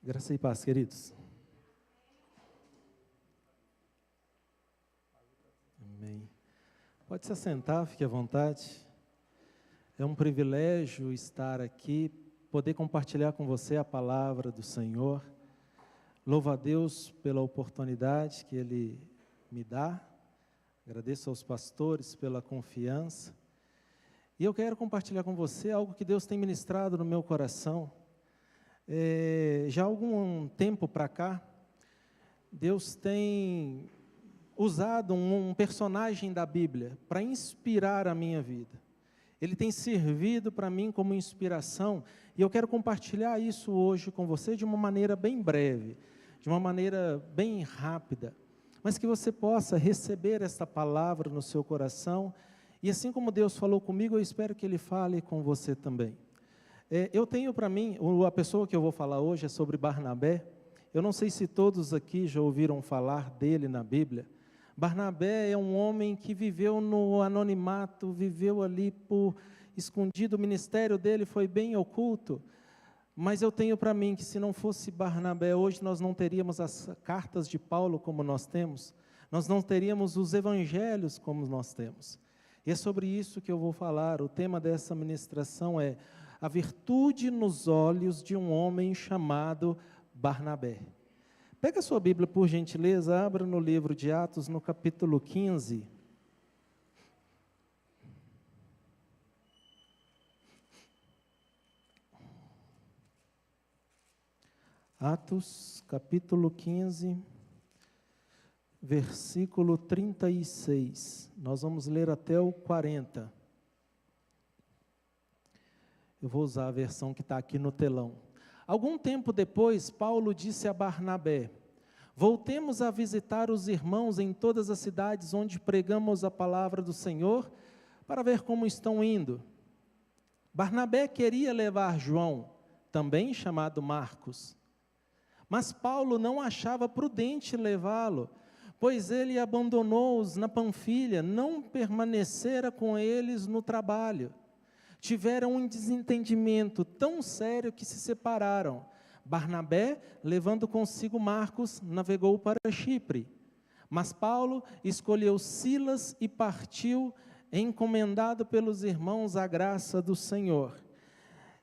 Graça e paz, queridos. Amém. Pode se assentar, fique à vontade. É um privilégio estar aqui, poder compartilhar com você a palavra do Senhor. Louvo a Deus pela oportunidade que Ele me dá. Agradeço aos pastores pela confiança. E eu quero compartilhar com você algo que Deus tem ministrado no meu coração. Já há algum tempo para cá, Deus tem usado um personagem da Bíblia para inspirar a minha vida. Ele tem servido para mim como inspiração, e eu quero compartilhar isso hoje com você de uma maneira bem breve, de uma maneira bem rápida, mas que você possa receber esta palavra no seu coração, e assim como Deus falou comigo, eu espero que Ele fale com você também. Eu tenho para mim, a pessoa que eu vou falar hoje é sobre Barnabé. Eu não sei se todos aqui já ouviram falar dele na Bíblia. Barnabé é um homem que viveu no anonimato, viveu ali por escondido, o ministério dele foi bem oculto, mas eu tenho para mim que se não fosse Barnabé, hoje nós não teríamos as cartas de Paulo como nós temos, nós não teríamos os evangelhos como nós temos. E é sobre isso que eu vou falar. O tema dessa ministração é a virtude nos olhos de um homem chamado Barnabé. Pega a sua Bíblia, por gentileza, abra no livro de Atos, no capítulo 15. Atos, capítulo 15, versículo 36. Nós vamos ler até o 40. Eu vou usar a versão que está aqui no telão. Algum tempo depois, Paulo disse a Barnabé: voltemos a visitar os irmãos em todas as cidades onde pregamos a palavra do Senhor, para ver como estão indo. Barnabé queria levar João, também chamado Marcos, mas Paulo não achava prudente levá-lo, pois ele abandonou-os na Panfilha, não permanecera com eles no trabalho. Tiveram um desentendimento tão sério que se separaram. Barnabé, levando consigo Marcos, navegou para Chipre. Mas Paulo escolheu Silas e partiu, encomendado pelos irmãos à graça do Senhor.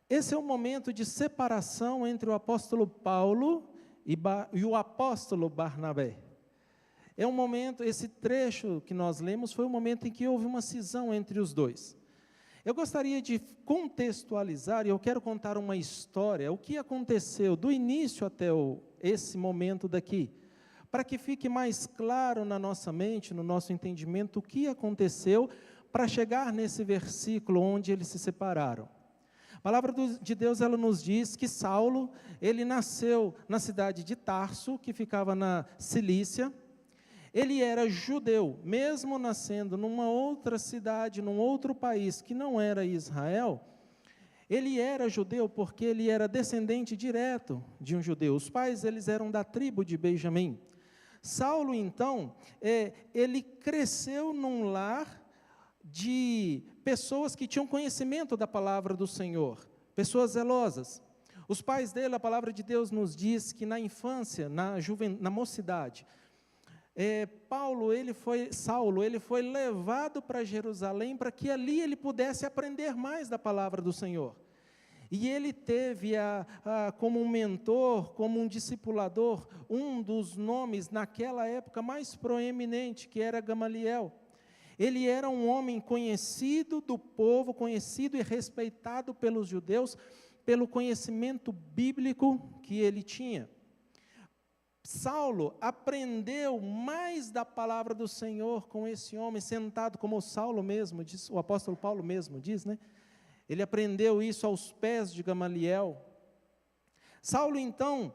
Esse é o momento de separação entre o apóstolo Paulo e o apóstolo Barnabé. É um momento, esse trecho que nós lemos foi o momento em que houve uma cisão entre os dois. Eu gostaria de contextualizar, e eu quero contar uma história, o que aconteceu do início até esse momento daqui, para que fique mais claro na nossa mente, no nosso entendimento, o que aconteceu para chegar nesse versículo onde eles se separaram. A palavra de Deus, ela nos diz que Saulo, ele nasceu na cidade de Tarso, que ficava na Cilícia. Ele era judeu, mesmo nascendo numa outra cidade, num outro país que não era Israel. Ele era judeu porque ele era descendente direto de um judeu. Os pais, eles eram da tribo de Benjamim. Saulo, então, ele cresceu num lar de pessoas que tinham conhecimento da palavra do Senhor, pessoas zelosas. Os pais dele, a palavra de Deus nos diz que na infância, na mocidade, Saulo, ele foi levado para Jerusalém para que ali ele pudesse aprender mais da palavra do Senhor. E ele teve como um mentor, como um discipulador, um dos nomes naquela época mais proeminente, que era Gamaliel. Ele era um homem conhecido do povo, conhecido e respeitado pelos judeus, pelo conhecimento bíblico que ele tinha. Saulo aprendeu mais da palavra do Senhor com esse homem sentado, como Saulo mesmo diz, o apóstolo Paulo mesmo diz, né? Ele aprendeu isso aos pés de Gamaliel. Saulo, então,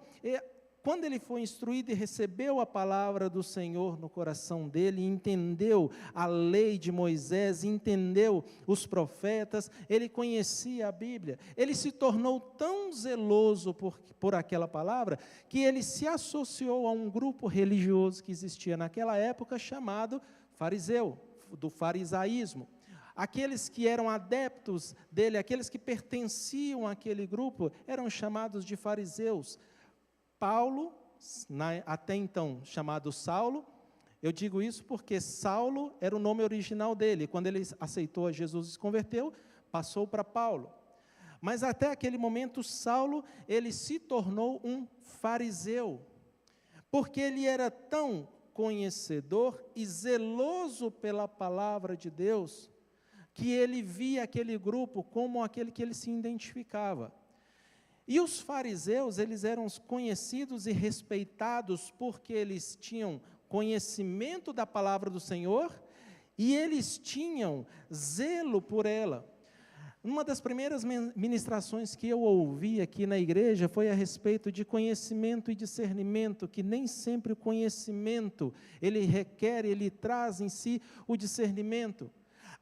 quando ele foi instruído e recebeu a palavra do Senhor no coração dele, entendeu a lei de Moisés, entendeu os profetas, ele conhecia a Bíblia, ele se tornou tão zeloso por aquela palavra, que ele se associou a um grupo religioso que existia naquela época, chamado fariseu, do farisaísmo. Aqueles que eram adeptos dele, aqueles que pertenciam àquele grupo, eram chamados de fariseus. Paulo, até então chamado Saulo, eu digo isso porque Saulo era o nome original dele. Quando ele aceitou a Jesus e se converteu, passou para Paulo. Mas até aquele momento, Saulo, ele se tornou um fariseu, porque ele era tão conhecedor e zeloso pela palavra de Deus, que ele via aquele grupo como aquele que ele se identificava. E os fariseus, eles eram conhecidos e respeitados porque eles tinham conhecimento da palavra do Senhor e eles tinham zelo por ela. Uma das primeiras ministrações que eu ouvi aqui na igreja foi a respeito de conhecimento e discernimento, que nem sempre o conhecimento, ele traz em si o discernimento.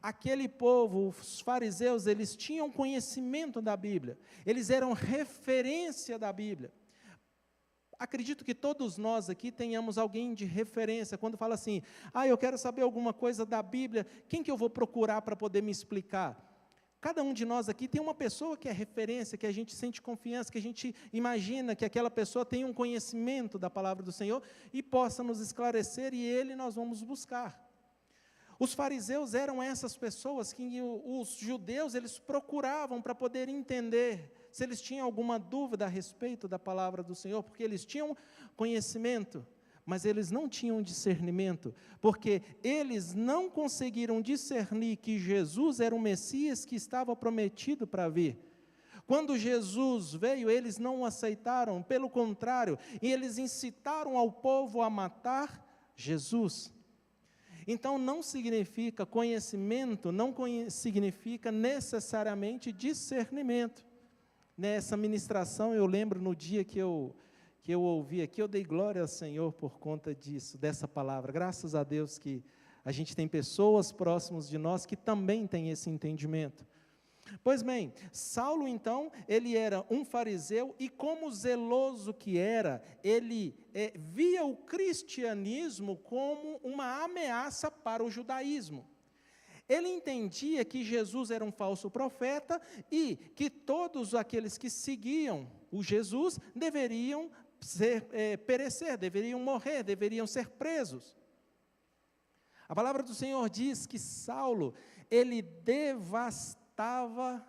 Aquele povo, os fariseus, eles tinham conhecimento da Bíblia, eles eram referência da Bíblia. Acredito que todos nós aqui tenhamos alguém de referência, quando fala assim, eu quero saber alguma coisa da Bíblia, quem que eu vou procurar para poder me explicar? Cada um de nós aqui tem uma pessoa que é referência, que a gente sente confiança, que a gente imagina que aquela pessoa tem um conhecimento da palavra do Senhor e possa nos esclarecer, e ele nós vamos buscar. Os fariseus eram essas pessoas que os judeus, eles procuravam para poder entender se eles tinham alguma dúvida a respeito da palavra do Senhor, porque eles tinham conhecimento, mas eles não tinham discernimento, porque eles não conseguiram discernir que Jesus era o Messias que estava prometido para vir. Quando Jesus veio, eles não o aceitaram, pelo contrário, e eles incitaram ao povo a matar Jesus. Então, não significa conhecimento, não significa necessariamente discernimento. Nessa ministração, eu lembro no dia que eu ouvi aqui, eu dei glória ao Senhor por conta disso, dessa palavra. Graças a Deus que a gente tem pessoas próximas de nós que também têm esse entendimento. Pois bem, Saulo então, ele era um fariseu e como zeloso que era, ele via o cristianismo como uma ameaça para o judaísmo. Ele entendia que Jesus era um falso profeta e que todos aqueles que seguiam o Jesus deveriam perecer, deveriam morrer, deveriam ser presos. A palavra do Senhor diz que Saulo, ele devastava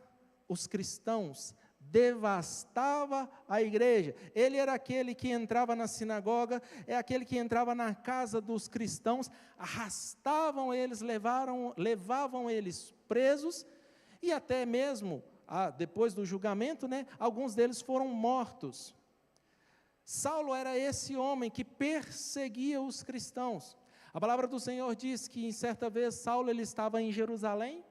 os cristãos, devastava a igreja. Ele era aquele que entrava na sinagoga, é aquele que entrava na casa dos cristãos, arrastavam eles, levavam eles presos, e até mesmo, depois do julgamento, alguns deles foram mortos. Saulo era esse homem que perseguia os cristãos. A palavra do Senhor diz que, em certa vez, Saulo ele estava em Jerusalém,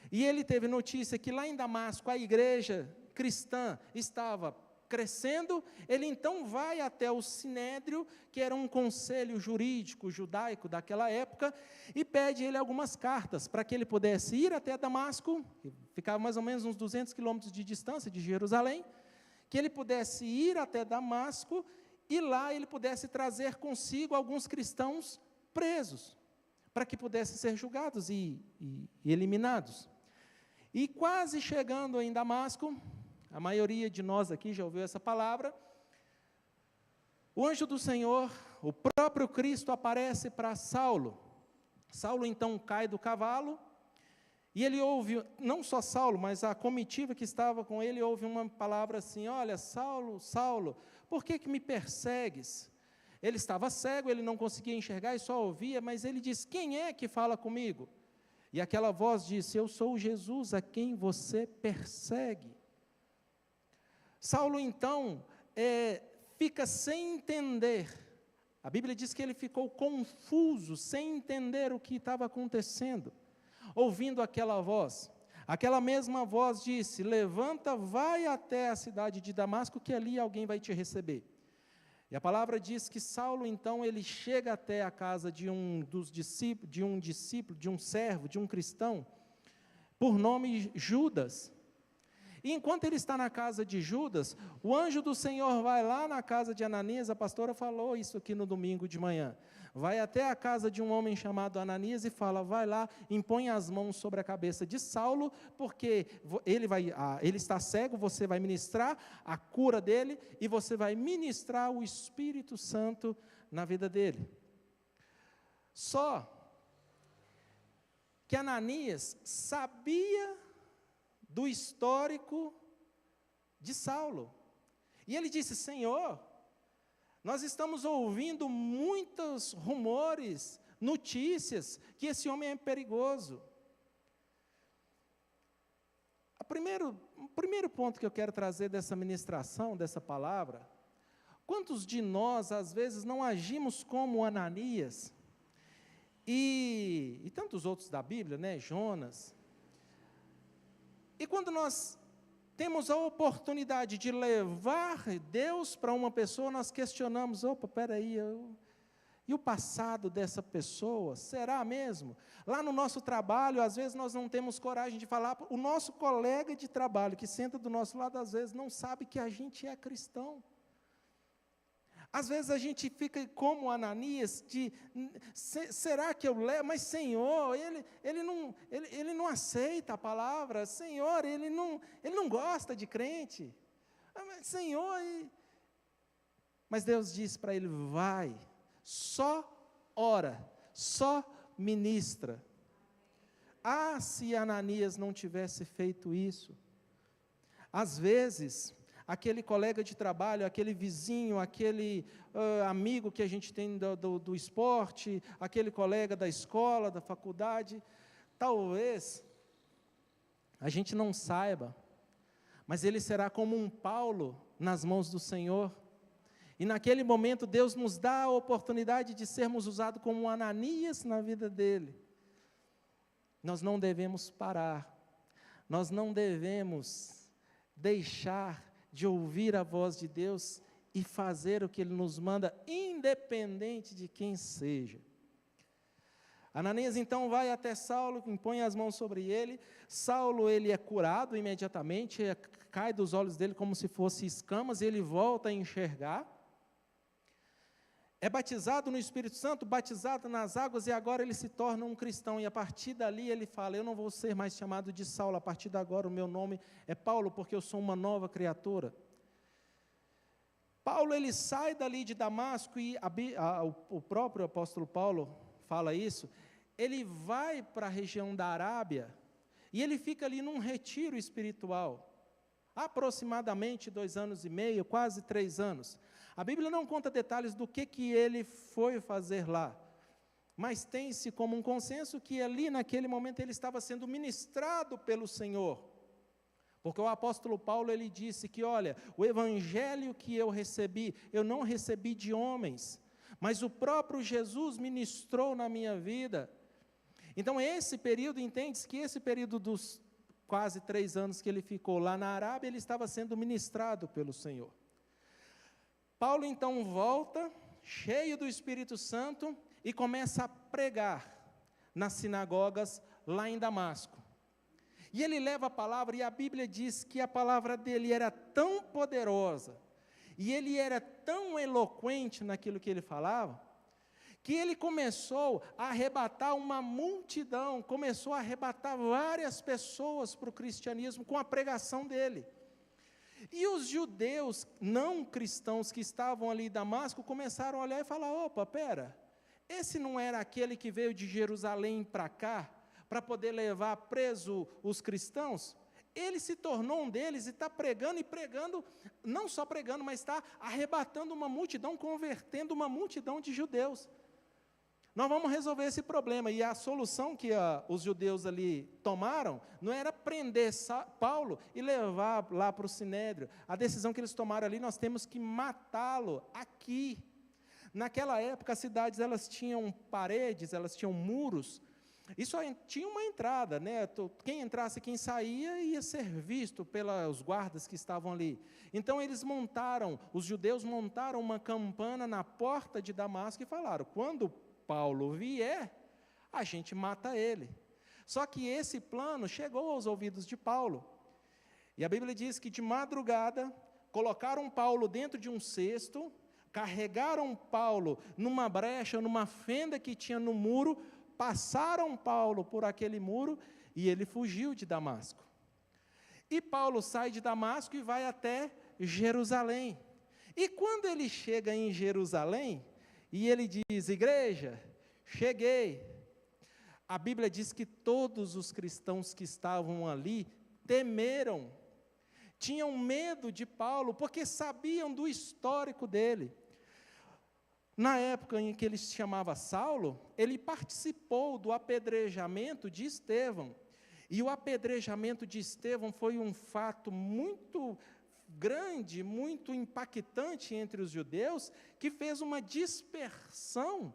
e ele teve notícia que lá em Damasco a igreja cristã estava crescendo. Ele então vai até o Sinédrio, que era um conselho jurídico judaico daquela época, e pede ele algumas cartas para que ele pudesse ir até Damasco, que ficava mais ou menos uns 200 quilômetros de distância de Jerusalém, que ele pudesse ir até Damasco e lá ele pudesse trazer consigo alguns cristãos presos, para que pudessem ser julgados e eliminados. E quase chegando em Damasco, a maioria de nós aqui já ouviu essa palavra, o anjo do Senhor, o próprio Cristo, aparece para Saulo. Saulo então cai do cavalo, e ele ouve, não só Saulo, mas a comitiva que estava com ele, ouve uma palavra assim, olha, Saulo, Saulo, por que me persegues? Ele estava cego, ele não conseguia enxergar e só ouvia, mas ele diz, quem é que fala comigo? E aquela voz disse, eu sou Jesus a quem você persegue. Saulo então fica sem entender. A Bíblia diz que ele ficou confuso, sem entender o que estava acontecendo. Ouvindo aquela voz, aquela mesma voz disse, levanta, vai até a cidade de Damasco, que ali alguém vai te receber. E a palavra diz que Saulo, então, ele chega até a casa de um discípulo, de um servo, de um cristão, por nome Judas. E enquanto ele está na casa de Judas, o anjo do Senhor vai lá na casa de Ananias, a pastora falou isso aqui no domingo de manhã. Vai até a casa de um homem chamado Ananias e fala, vai lá, impõe as mãos sobre a cabeça de Saulo, porque ele está cego, você vai ministrar a cura dele, e você vai ministrar o Espírito Santo na vida dele. Só que Ananias sabia do histórico de Saulo. E ele disse, Senhor, nós estamos ouvindo muitos rumores, notícias, que esse homem é perigoso. O primeiro ponto que eu quero trazer dessa ministração, dessa palavra, quantos de nós, às vezes, não agimos como Ananias, e tantos outros da Bíblia, né, Jonas. E quando nós temos a oportunidade de levar Deus para uma pessoa, nós questionamos, opa, peraí, e o passado dessa pessoa, será mesmo? Lá no nosso trabalho, às vezes nós não temos coragem de falar, o nosso colega de trabalho, que senta do nosso lado, às vezes não sabe que a gente é cristão. Às vezes a gente fica como Ananias, será que eu levo? Mas Senhor, ele não aceita a palavra, Senhor, ele não gosta de crente. Mas, Senhor, mas Deus disse para ele, vai, só ora, só ministra. Ah, se Ananias não tivesse feito isso. Às vezes, aquele colega de trabalho, aquele vizinho, aquele amigo que a gente tem do esporte, aquele colega da escola, da faculdade, talvez a gente não saiba, mas ele será como um Paulo nas mãos do Senhor. E naquele momento Deus nos dá a oportunidade de sermos usados como um Ananias na vida dele. Nós não devemos parar, nós não devemos deixar de ouvir a voz de Deus e fazer o que Ele nos manda, independente de quem seja. Ananias então vai até Saulo, impõe as mãos sobre ele. Saulo, ele é curado imediatamente, cai dos olhos dele como se fossem escamas, e ele volta a enxergar. É batizado no Espírito Santo, batizado nas águas, e agora ele se torna um cristão. E a partir dali ele fala, eu não vou ser mais chamado de Saulo, a partir de agora o meu nome é Paulo, porque eu sou uma nova criatura. Paulo, ele sai dali de Damasco, e o próprio apóstolo Paulo fala isso, ele vai para a região da Arábia, e ele fica ali num retiro espiritual, aproximadamente 2 anos e meio, quase 3 anos. A Bíblia não conta detalhes do que ele foi fazer lá, mas tem-se como um consenso que ali naquele momento ele estava sendo ministrado pelo Senhor, porque o apóstolo Paulo, ele disse que, olha, o evangelho que eu recebi, eu não recebi de homens, mas o próprio Jesus ministrou na minha vida. Então esse período, entende-se que esse período dos quase 3 anos que ele ficou lá na Arábia, ele estava sendo ministrado pelo Senhor. Paulo então volta, cheio do Espírito Santo, e começa a pregar nas sinagogas lá em Damasco. E ele leva a palavra, e a Bíblia diz que a palavra dele era tão poderosa, e ele era tão eloquente naquilo que ele falava, que ele começou a arrebatar uma multidão, começou a arrebatar várias pessoas para o cristianismo com a pregação dele. E os judeus não cristãos que estavam ali em Damasco começaram a olhar e falar, opa, pera, esse não era aquele que veio de Jerusalém para cá, para poder levar preso os cristãos? Ele se tornou um deles e está pregando, não só pregando, mas está arrebatando uma multidão, convertendo uma multidão de judeus. Nós vamos resolver esse problema, e a solução que os judeus ali tomaram, não era prender Paulo e levar lá para o Sinédrio. A decisão que eles tomaram ali, nós temos que matá-lo aqui. Naquela época, as cidades, elas tinham paredes, elas tinham muros, e só tinha uma entrada, né? Quem entrasse, quem saía, ia ser visto pelos guardas que estavam ali. Então os judeus montaram uma campana na porta de Damasco e falaram, quando Paulo vier, a gente mata ele. Só que esse plano chegou aos ouvidos de Paulo. E a Bíblia diz que de madrugada, colocaram Paulo dentro de um cesto, carregaram Paulo numa brecha, numa fenda que tinha no muro, passaram Paulo por aquele muro e ele fugiu de Damasco. E Paulo sai de Damasco e vai até Jerusalém. E quando ele chega em Jerusalém, e ele diz: igreja, cheguei. A Bíblia diz que todos os cristãos que estavam ali temeram, tinham medo de Paulo, porque sabiam do histórico dele. Na época em que ele se chamava Saulo, ele participou do apedrejamento de Estevão. E o apedrejamento de Estevão foi um fato muito grande, muito impactante entre os judeus, que fez uma dispersão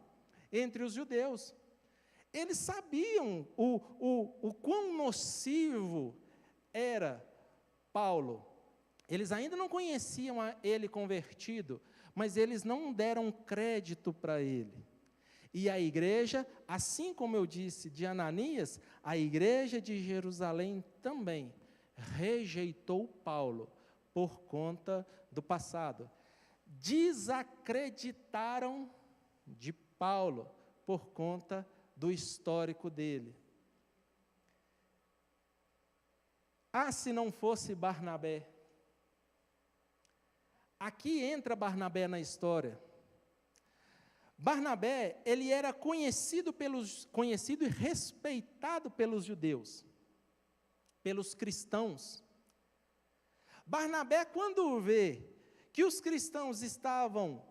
entre os judeus. Eles sabiam o quão nocivo era Paulo. Eles ainda não conheciam ele convertido, mas eles não deram crédito para ele. E a igreja, assim como eu disse de Ananias, a igreja de Jerusalém também rejeitou Paulo por conta do passado. Desacreditaram de Paulo por conta do histórico dele. Ah, se não fosse Barnabé. Aqui entra Barnabé na história. Barnabé, ele era conhecido e respeitado pelos judeus, pelos cristãos. Barnabé, quando vê que os cristãos estavam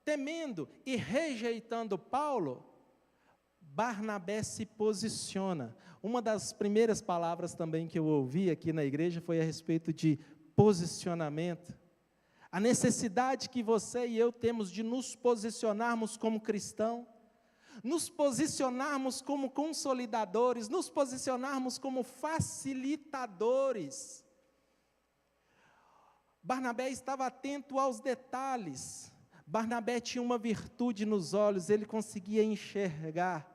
temendo e rejeitando Paulo, Barnabé se posiciona. Uma das primeiras palavras também que eu ouvi aqui na igreja foi a respeito de posicionamento. A necessidade que você e eu temos de nos posicionarmos como cristão, nos posicionarmos como consolidadores, nos posicionarmos como facilitadores. Barnabé estava atento aos detalhes. Barnabé tinha uma virtude nos olhos, ele conseguia enxergar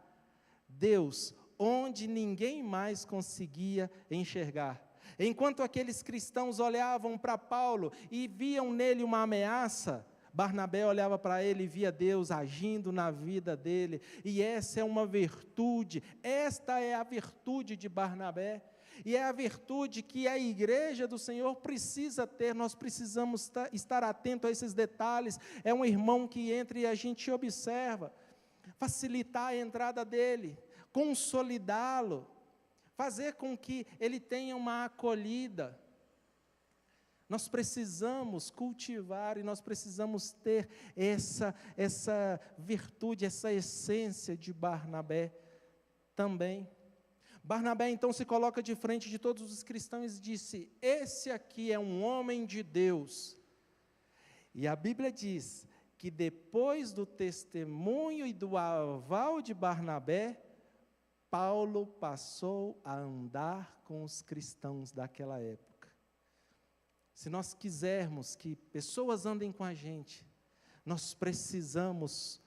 Deus onde ninguém mais conseguia enxergar. Enquanto aqueles cristãos olhavam para Paulo e viam nele uma ameaça, Barnabé olhava para ele e via Deus agindo na vida dele. E essa é uma virtude, esta é a virtude de Barnabé. E é a virtude que a igreja do Senhor precisa ter, nós precisamos estar atentos a esses detalhes. É um irmão que entra e a gente observa, facilitar a entrada dele, consolidá-lo, fazer com que ele tenha uma acolhida. Nós precisamos cultivar e nós precisamos ter essa virtude, essa essência de Barnabé também. Barnabé então se coloca de frente de todos os cristãos e disse: esse aqui é um homem de Deus. E a Bíblia diz que depois do testemunho e do aval de Barnabé, Paulo passou a andar com os cristãos daquela época. Se nós quisermos que pessoas andem com a gente, nós precisamos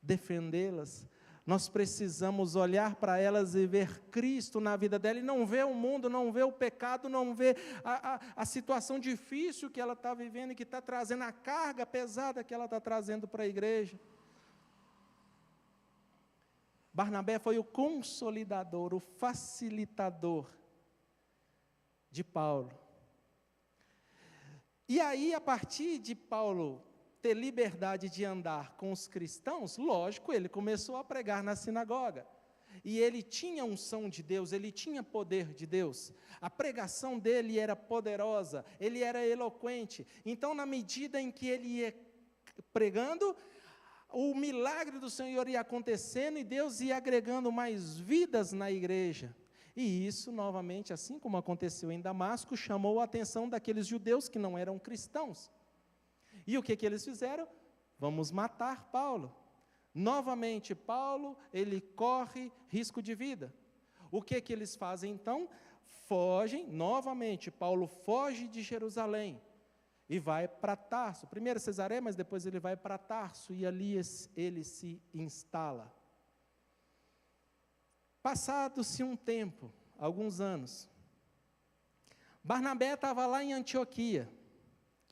defendê-las, nós precisamos olhar para elas e ver Cristo na vida dela, e não ver o mundo, não ver o pecado, não ver a situação difícil que ela está vivendo e que está trazendo, a carga pesada que ela está trazendo para a igreja. Barnabé foi o consolidador, o facilitador de Paulo. E aí, a partir de Paulo ter liberdade de andar com os cristãos, lógico, ele começou a pregar na sinagoga. E ele tinha unção de Deus, ele tinha poder de Deus. A pregação dele era poderosa, ele era eloquente. Então, na medida em que ele ia pregando, o milagre do Senhor ia acontecendo e Deus ia agregando mais vidas na igreja. E isso, novamente, assim como aconteceu em Damasco, chamou a atenção daqueles judeus que não eram cristãos. E o que eles fizeram? Vamos matar Paulo. Novamente, Paulo, ele corre risco de vida. O que eles fazem então? Fogem, novamente, Paulo foge de Jerusalém e vai para Tarso. Primeiro Cesareia, mas depois ele vai para Tarso e ali ele se instala. Passado-se um tempo, alguns anos, Barnabé estava lá em Antioquia,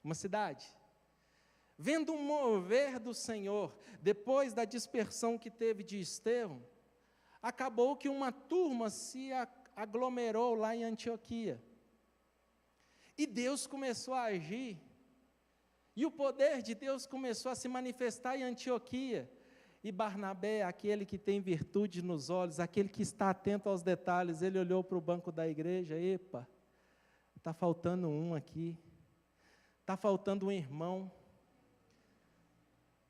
uma cidade, vendo um mover do Senhor, depois da dispersão que teve de Estevão, acabou que uma turma se aglomerou lá em Antioquia. E Deus começou a agir, e o poder de Deus começou a se manifestar em Antioquia. E Barnabé, aquele que tem virtude nos olhos, aquele que está atento aos detalhes, ele olhou para o banco da igreja: epa, está faltando um aqui, está faltando um irmão.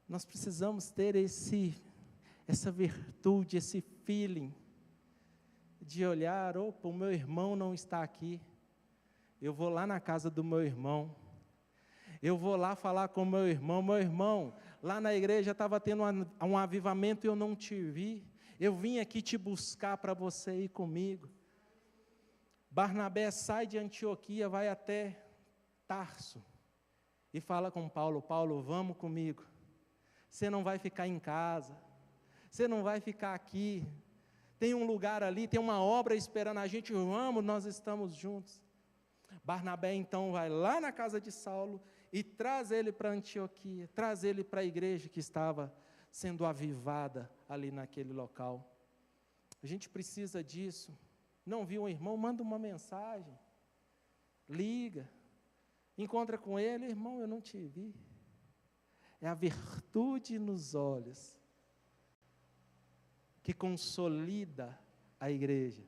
Nós precisamos ter essa virtude, esse feeling, de olhar: opa, o meu irmão não está aqui, eu vou lá na casa do meu irmão, eu vou lá falar com o meu irmão, lá na igreja estava tendo um avivamento e eu não te vi, eu vim aqui te buscar para você ir comigo. Barnabé sai de Antioquia, vai até Tarso, e fala com Paulo: Paulo, vamos comigo, você não vai ficar em casa, você não vai ficar aqui, tem um lugar ali, tem uma obra esperando a gente, vamos, nós estamos juntos. Barnabé então vai lá na casa de Saulo e traz ele para Antioquia, traz ele para a igreja que estava sendo avivada ali naquele local. A gente precisa disso. Não viu um irmão? Manda uma mensagem, liga, encontra com ele: irmão, eu não te vi. É a virtude nos olhos que consolida a igreja.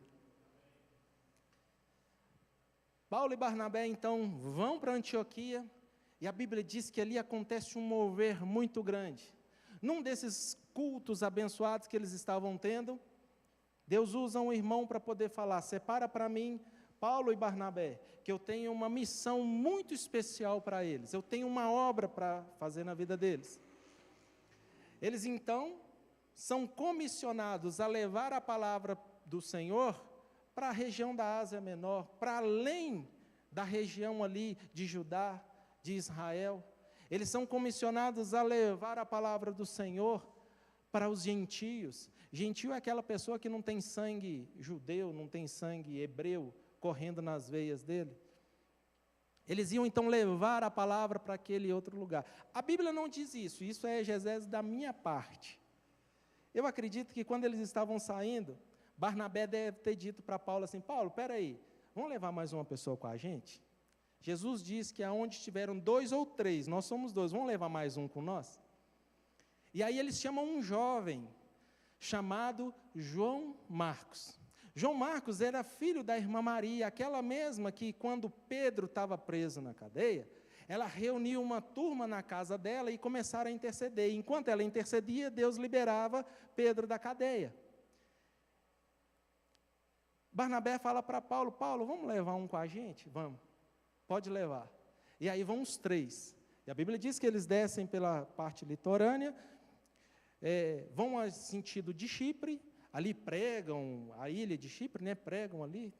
Paulo e Barnabé então vão para Antioquia, e a Bíblia diz que ali acontece um mover muito grande. Num desses cultos abençoados que eles estavam tendo, Deus usa um irmão para poder falar: separa para mim Paulo e Barnabé, que eu tenho uma missão muito especial para eles, eu tenho uma obra para fazer na vida deles. Eles então são comissionados a levar a palavra do Senhor para a região da Ásia Menor, para além da região ali de Judá, de Israel. Eles são comissionados a levar a palavra do Senhor para os gentios. Gentio é aquela pessoa que não tem sangue judeu, não tem sangue hebreu correndo nas veias dele. Eles iam então levar a palavra para aquele outro lugar. A Bíblia não diz isso, isso é exegese da minha parte. Eu acredito que quando eles estavam saindo, Barnabé deve ter dito para Paulo assim: Paulo, espera aí, vamos levar mais uma pessoa com a gente? Jesus diz que aonde estiveram 2 ou 3, nós somos 2, vamos levar mais um com nós? E aí eles chamam um jovem, chamado João Marcos. João Marcos era filho da irmã Maria, aquela mesma que quando Pedro estava preso na cadeia, ela reuniu uma turma na casa dela e começaram a interceder. Enquanto ela intercedia, Deus liberava Pedro da cadeia. Barnabé fala para Paulo: Paulo, vamos levar um com a gente? Vamos, pode levar. E aí vão os 3. E a Bíblia diz que eles descem pela parte litorânea, vão ao sentido de Chipre, ali pregam, a ilha de Chipre, né, pregam ali,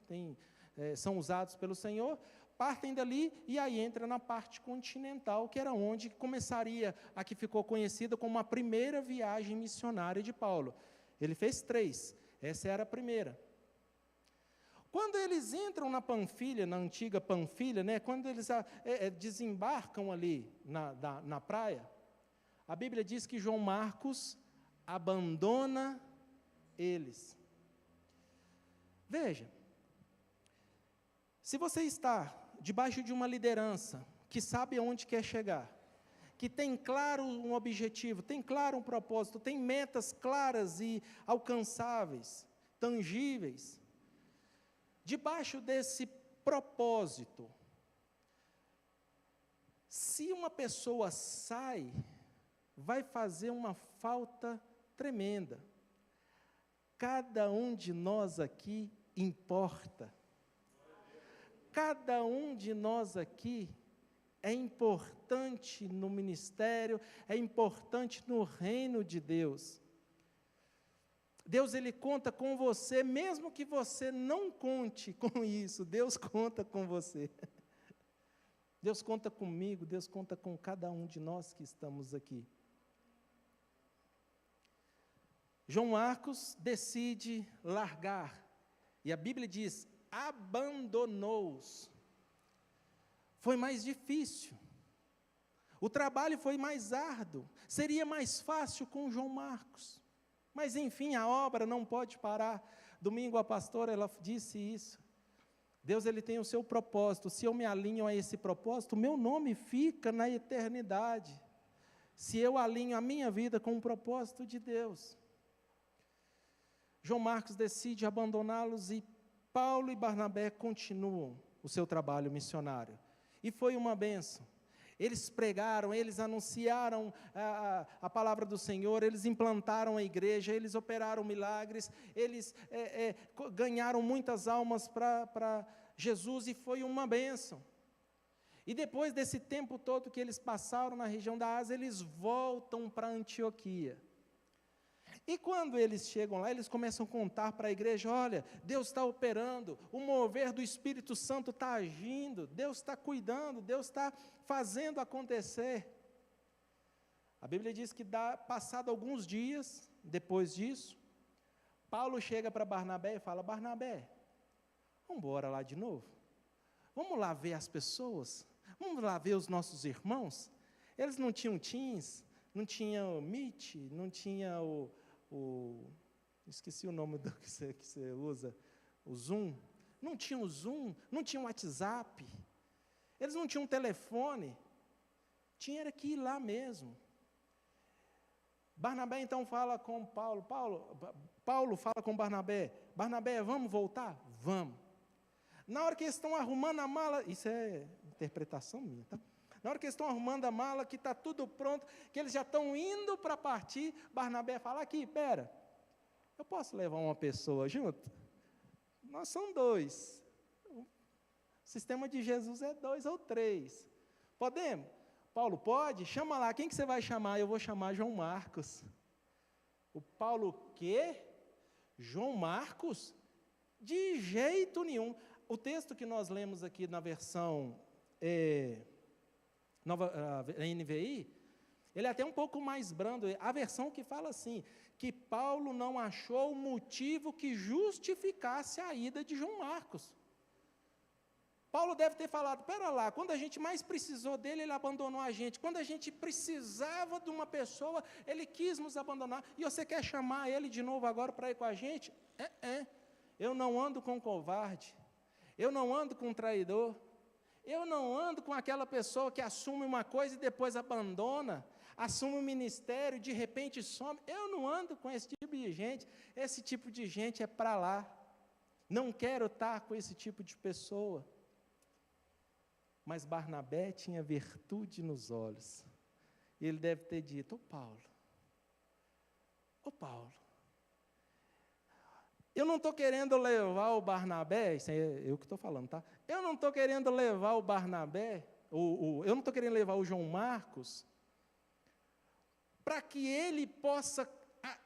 são usados pelo Senhor, partem dali e aí entra na parte continental, que era onde começaria a que ficou conhecida como a primeira viagem missionária de Paulo. Ele fez 3, essa era a primeira. Quando eles entram na Panfilha, na antiga Panfilha, né, quando eles desembarcam ali na praia, a Bíblia diz que João Marcos abandona eles. Veja, se você está debaixo de uma liderança que sabe aonde quer chegar, que tem claro um objetivo, tem claro um propósito, tem metas claras e alcançáveis, tangíveis, debaixo desse propósito, se uma pessoa sai, vai fazer uma falta tremenda. Cada um de nós aqui importa. Cada um de nós aqui é importante no ministério, é importante no reino de Deus. Deus, Ele conta com você, mesmo que você não conte com isso, Deus conta com você. Deus conta comigo, Deus conta com cada um de nós que estamos aqui. João Marcos decide largar, e a Bíblia diz, abandonou-os. foi mais difícil. O trabalho foi mais árduo. Seria mais fácil com João Marcos. Mas, enfim, a obra não pode parar. Domingo a pastora, ela disse isso. Deus, ele tem o seu propósito. Se eu me alinho a esse propósito, o meu nome fica na eternidade. Se eu alinho a minha vida com o propósito de Deus. João Marcos decide abandoná-los e Paulo e Barnabé continuam o seu trabalho missionário. E foi uma bênção. Eles pregaram, eles anunciaram a palavra do Senhor, eles implantaram a igreja, eles operaram milagres, eles ganharam muitas almas para Jesus e foi uma bênção. E depois desse tempo todo que eles passaram na região da Ásia, eles voltam para Antioquia. E quando eles chegam lá, eles começam a contar para a igreja, olha, Deus está operando, o mover do Espírito Santo está agindo, Deus está cuidando, Deus está fazendo acontecer. A Bíblia diz que passado alguns dias, depois disso, Paulo chega para Barnabé e fala, Barnabé, vamos embora lá de novo? Vamos lá ver as pessoas? Vamos lá ver os nossos irmãos? Eles não tinham Teams, não tinham Meet, não tinham esqueci o nome do que você usa, o Zoom. Não tinha o Zoom, não tinha o WhatsApp, eles não tinham telefone, tinha que ir lá mesmo. Barnabé então fala com Paulo fala com Barnabé, Barnabé, vamos voltar? Vamos. Na hora que eles estão arrumando a mala, isso é interpretação minha, tá? Na hora que eles estão arrumando a mala, que está tudo pronto, que eles já estão indo para partir, Barnabé fala, aqui, espera, eu posso levar uma pessoa junto? Nós somos 2. O sistema de Jesus é 2 ou 3. Podemos? Paulo, pode? Chama lá, quem que você vai chamar? Eu vou chamar João Marcos. O Paulo, o quê? João Marcos? De jeito nenhum. O texto que nós lemos aqui na versão NVI, ele é até um pouco mais brando. A versão que fala assim, que Paulo não achou motivo que justificasse a ida de João Marcos. Paulo deve ter falado, espera lá, quando a gente mais precisou dele, ele abandonou a gente. Quando a gente precisava de uma pessoa, ele quis nos abandonar. E você quer chamar ele de novo agora para ir com a gente? Eu não ando com covarde. Eu não ando com traidor. Eu não ando com aquela pessoa que assume uma coisa e depois abandona, assume um ministério, de repente some. Eu não ando com esse tipo de gente. Esse tipo de gente é para lá. Não quero estar com esse tipo de pessoa. Mas Barnabé tinha virtude nos olhos. E ele deve ter dito, ô Paulo, eu não estou querendo levar o Barnabé, isso é eu que estou falando, tá? Eu não estou querendo levar o Barnabé, eu não estou querendo levar o João Marcos, para que ele possa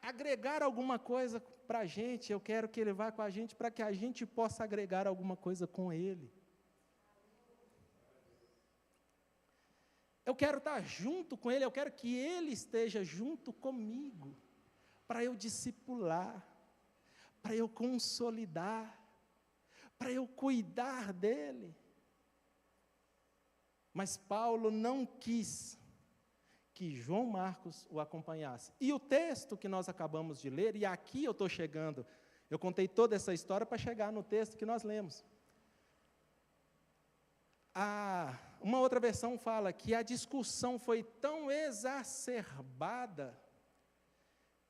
agregar alguma coisa para a gente. Eu quero que ele vá com a gente, para que a gente possa agregar alguma coisa com ele. Eu quero estar junto com ele, eu quero que ele esteja junto comigo, para eu discipular, para eu consolidar, para eu cuidar dele. Mas Paulo não quis que João Marcos o acompanhasse. E o texto que nós acabamos de ler, e aqui eu estou chegando, eu contei toda essa história para chegar no texto que nós lemos. Uma outra versão fala que a discussão foi tão exacerbada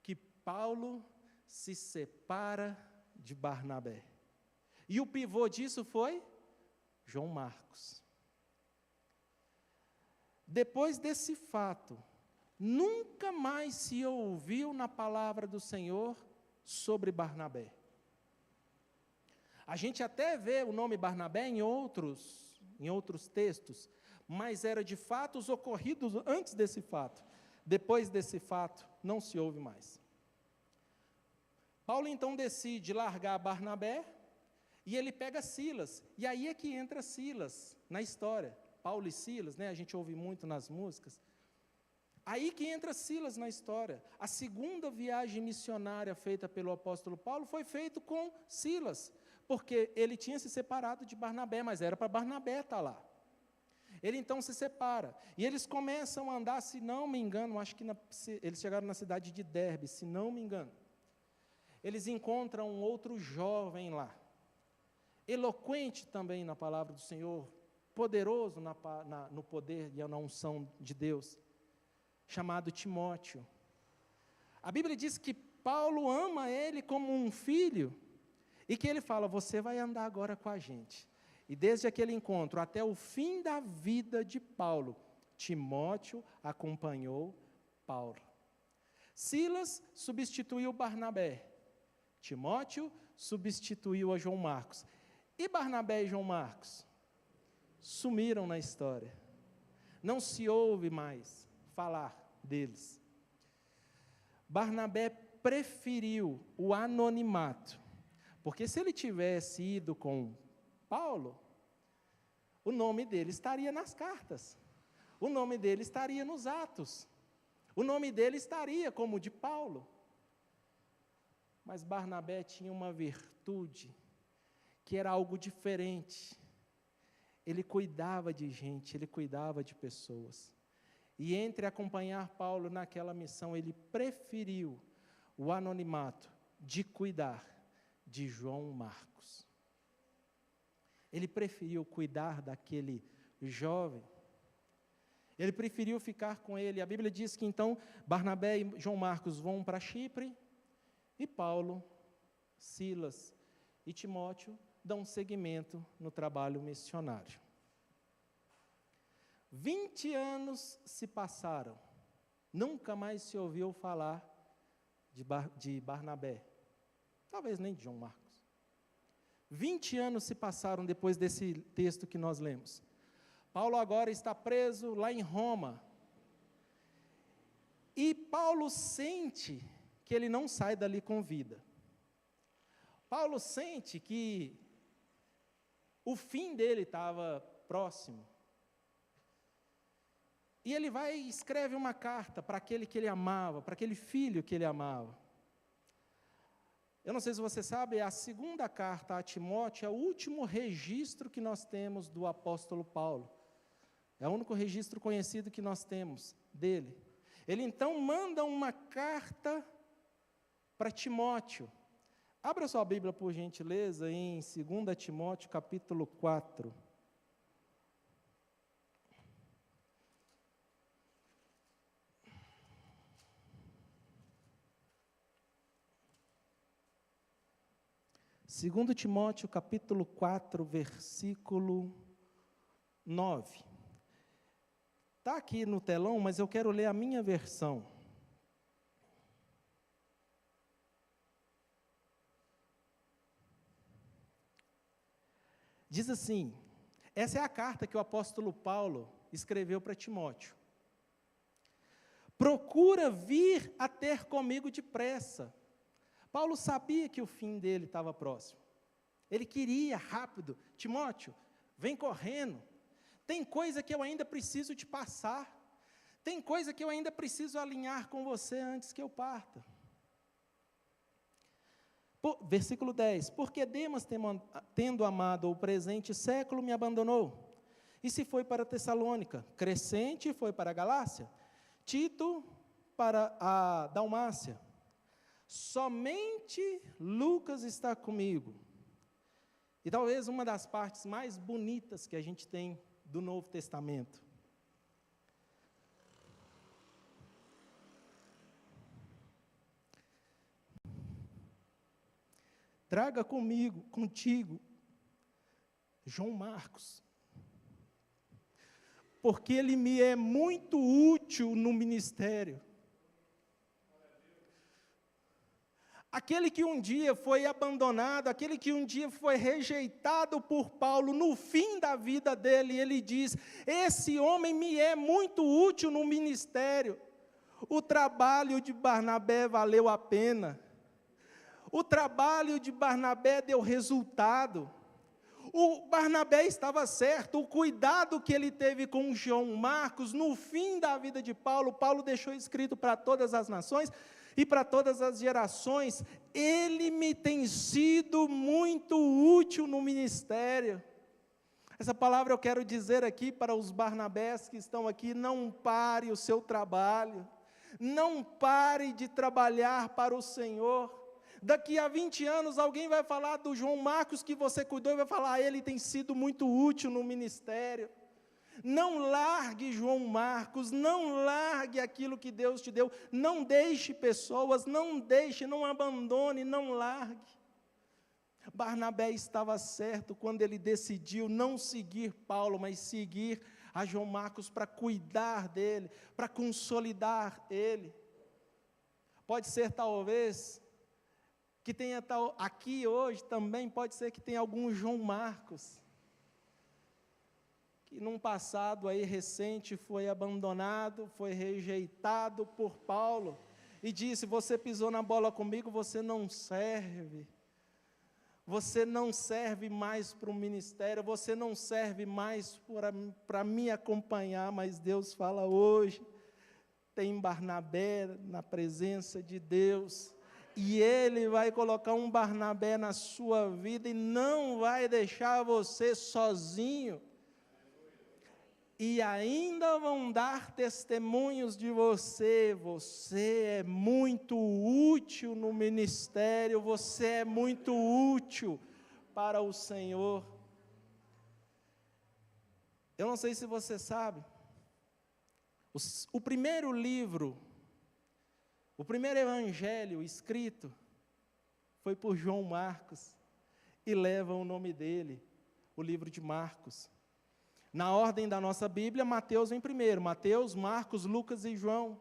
que Paulo se separa de Barnabé. E o pivô disso foi João Marcos. Depois desse fato, nunca mais se ouviu na palavra do Senhor sobre Barnabé. A gente até vê o nome Barnabé em outros textos, mas era de fatos ocorridos antes desse fato. Depois desse fato, não se ouve mais. Paulo então decide largar Barnabé e ele pega Silas. E aí é que entra Silas na história. Paulo e Silas, né? A gente ouve muito nas músicas. Aí que entra Silas na história. A segunda viagem missionária feita pelo apóstolo Paulo foi feita com Silas, porque ele tinha se separado de Barnabé, mas era para Barnabé estar lá. Ele então se separa, e eles começam a andar, se não me engano, acho que eles chegaram na cidade de Derbe, se não me engano. Eles encontram um outro jovem lá, eloquente também na palavra do Senhor, poderoso no poder e na unção de Deus, chamado Timóteo. A Bíblia diz que Paulo ama ele como um filho, e que ele fala, você vai andar agora com a gente. E desde aquele encontro até o fim da vida de Paulo, Timóteo acompanhou Paulo. Silas substituiu Barnabé, Timóteo substituiu a João Marcos. E Barnabé e João Marcos sumiram na história. Não se ouve mais falar deles. Barnabé preferiu o anonimato, porque se ele tivesse ido com Paulo, o nome dele estaria nas cartas, o nome dele estaria nos Atos, o nome dele estaria como o de Paulo. Mas Barnabé tinha uma virtude, que era algo diferente. Ele cuidava de gente, ele cuidava de pessoas. E entre acompanhar Paulo naquela missão, ele preferiu o anonimato de cuidar de João Marcos. Ele preferiu cuidar daquele jovem. Ele preferiu ficar com ele. A Bíblia diz que então Barnabé e João Marcos vão para Chipre, e Paulo, Silas e Timóteo dão seguimento no trabalho missionário. 20 anos se passaram, nunca mais se ouviu falar de Barnabé, talvez nem de João Marcos. 20 anos se passaram depois desse texto que nós lemos. Paulo agora está preso lá em Roma, e Paulo sente que ele não sai dali com vida. Paulo sente que o fim dele estava próximo. E ele vai e escreve uma carta para aquele que ele amava, para aquele filho que ele amava. Eu não sei se você sabe, a segunda carta a Timóteo é o último registro que nós temos do apóstolo Paulo. É o único registro conhecido que nós temos dele. Ele então manda uma carta para Timóteo. Abra sua Bíblia, por gentileza, em 2 Timóteo, capítulo 4. Segundo Timóteo, capítulo 4, versículo 9. Está aqui no telão, mas eu quero ler a minha versão. Diz assim, essa é a carta que o apóstolo Paulo escreveu para Timóteo. Procura vir a ter comigo depressa. Paulo sabia que o fim dele estava próximo. Ele queria rápido. Timóteo, vem correndo. Tem coisa que eu ainda preciso te passar. Tem coisa que eu ainda preciso alinhar com você antes que eu parta. Versículo 10, porque Demas, tendo amado o presente século, me abandonou, e se foi para Tessalônica, Crescente foi para a Galácia, Tito para a Dalmácia, somente Lucas está comigo. E talvez uma das partes mais bonitas que a gente tem do Novo Testamento. Traga contigo, João Marcos, porque ele me é muito útil no ministério. Aquele que um dia foi abandonado, aquele que um dia foi rejeitado por Paulo, no fim da vida dele, ele diz, esse homem me é muito útil no ministério. O trabalho de Barnabé valeu a pena. O trabalho de Barnabé deu resultado. O Barnabé estava certo, o cuidado que ele teve com João Marcos, no fim da vida de Paulo, Paulo deixou escrito para todas as nações e para todas as gerações, ele me tem sido muito útil no ministério. Essa palavra eu quero dizer aqui para os Barnabés que estão aqui: não pare o seu trabalho, não pare de trabalhar para o Senhor. Daqui a 20 anos alguém vai falar do João Marcos que você cuidou e vai falar: ele tem sido muito útil no ministério. Não largue João Marcos, não largue aquilo que Deus te deu, não deixe pessoas, não abandone, não largue. Barnabé estava certo quando ele decidiu não seguir Paulo, mas seguir a João Marcos para cuidar dele, para consolidar ele. Pode ser talvez que tenha aqui hoje também, pode ser que tenha algum João Marcos, que num passado aí recente foi abandonado, foi rejeitado por Paulo, e disse: você pisou na bola comigo, você não serve mais para o ministério, você não serve mais para me acompanhar. Mas Deus fala hoje, tem Barnabé na presença de Deus, e Ele vai colocar um Barnabé na sua vida, e não vai deixar você sozinho, e ainda vão dar testemunhos de você. Você é muito útil no ministério, você é muito útil para o Senhor. Eu não sei se você sabe, o primeiro livro, o primeiro evangelho escrito foi por João Marcos, e leva o nome dele, o livro de Marcos. Na ordem da nossa Bíblia, Mateus vem primeiro: Mateus, Marcos, Lucas e João.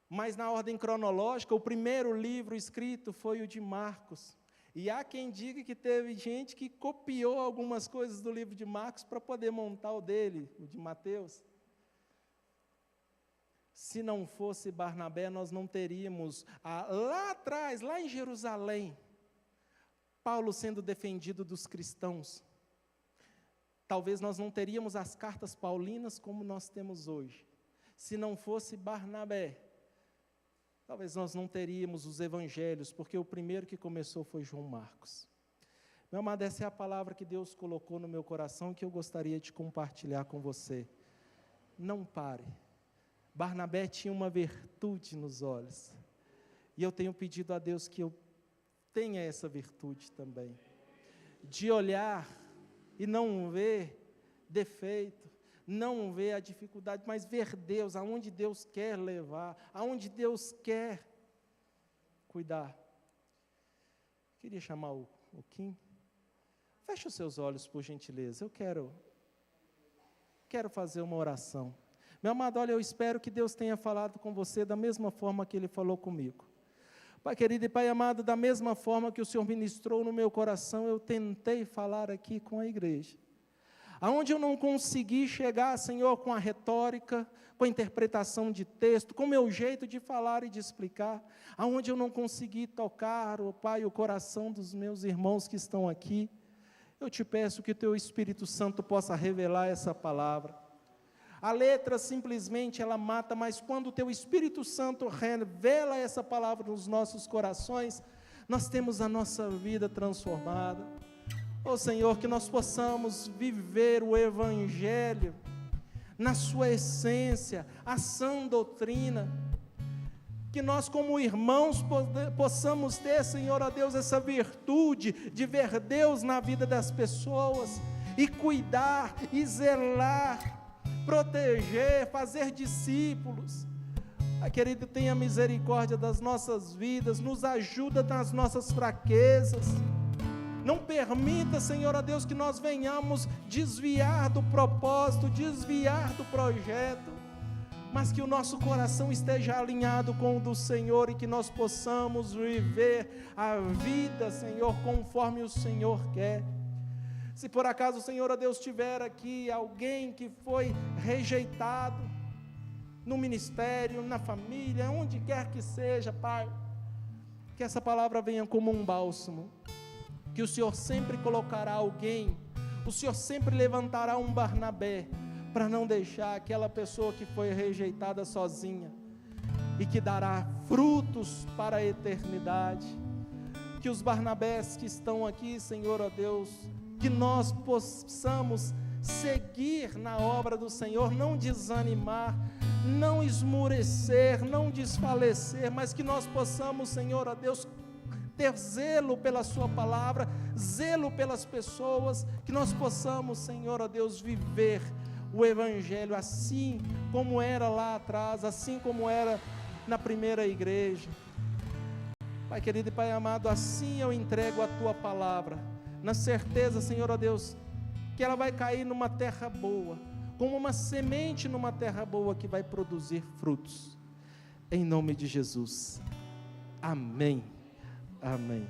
Mas na ordem cronológica, o primeiro livro escrito foi o de Marcos. E há quem diga que teve gente que copiou algumas coisas do livro de Marcos para poder montar o dele, o de Mateus. Se não fosse Barnabé, nós não teríamos, lá atrás, lá em Jerusalém, Paulo sendo defendido dos cristãos. Talvez nós não teríamos as cartas paulinas como nós temos hoje. Se não fosse Barnabé, talvez nós não teríamos os evangelhos, porque o primeiro que começou foi João Marcos. Meu amado, essa é a palavra que Deus colocou no meu coração, que eu gostaria de compartilhar com você. Não pare. Barnabé tinha uma virtude nos olhos, e eu tenho pedido a Deus que eu tenha essa virtude também, de olhar e não ver defeito, não ver a dificuldade, mas ver Deus, aonde Deus quer levar, aonde Deus quer cuidar. Queria chamar o Kim. Feche os seus olhos, por gentileza. Eu quero fazer uma oração. Meu amado, olha, eu espero que Deus tenha falado com você da mesma forma que Ele falou comigo. Pai querido e Pai amado, da mesma forma que o Senhor ministrou no meu coração, eu tentei falar aqui com a igreja. Aonde eu não consegui chegar, Senhor, com a retórica, com a interpretação de texto, com o meu jeito de falar e de explicar, aonde eu não consegui tocar, ó Pai, o coração dos meus irmãos que estão aqui, eu te peço que o Teu Espírito Santo possa revelar essa palavra. A letra simplesmente ela mata, mas quando o Teu Espírito Santo revela essa palavra nos nossos corações, nós temos a nossa vida transformada. Ó Senhor, que nós possamos viver o Evangelho na sua essência, a sã doutrina, que nós como irmãos possamos ter, Senhor, ó Deus, essa virtude de ver Deus na vida das pessoas, e cuidar, e zelar, proteger, fazer discípulos. Querido, tenha misericórdia das nossas vidas, nos ajuda nas nossas fraquezas. Não permita, Senhor, ó Deus, que nós venhamos desviar do propósito, desviar do projeto, mas que o nosso coração esteja alinhado com o do Senhor, e que nós possamos viver a vida, Senhor, conforme o Senhor quer. Se por acaso, Senhor, ó Deus, tiver aqui alguém que foi rejeitado no ministério, na família, onde quer que seja, Pai, que essa palavra venha como um bálsamo, que o Senhor sempre colocará alguém, o Senhor sempre levantará um Barnabé, para não deixar aquela pessoa que foi rejeitada sozinha, e que dará frutos para a eternidade. Que os Barnabés que estão aqui, Senhor, ó Deus, que nós possamos seguir na obra do Senhor, não desanimar, não esmurecer, não desfalecer, mas que nós possamos, Senhor, ó Deus, ter zelo pela sua palavra, zelo pelas pessoas, que nós possamos, Senhor, ó Deus, viver o Evangelho assim como era lá atrás, assim como era na primeira igreja. Pai querido e Pai amado, assim eu entrego a Tua palavra, na certeza, Senhor, ó Deus, que ela vai cair numa terra boa, como uma semente numa terra boa que vai produzir frutos, em nome de Jesus, amém, amém.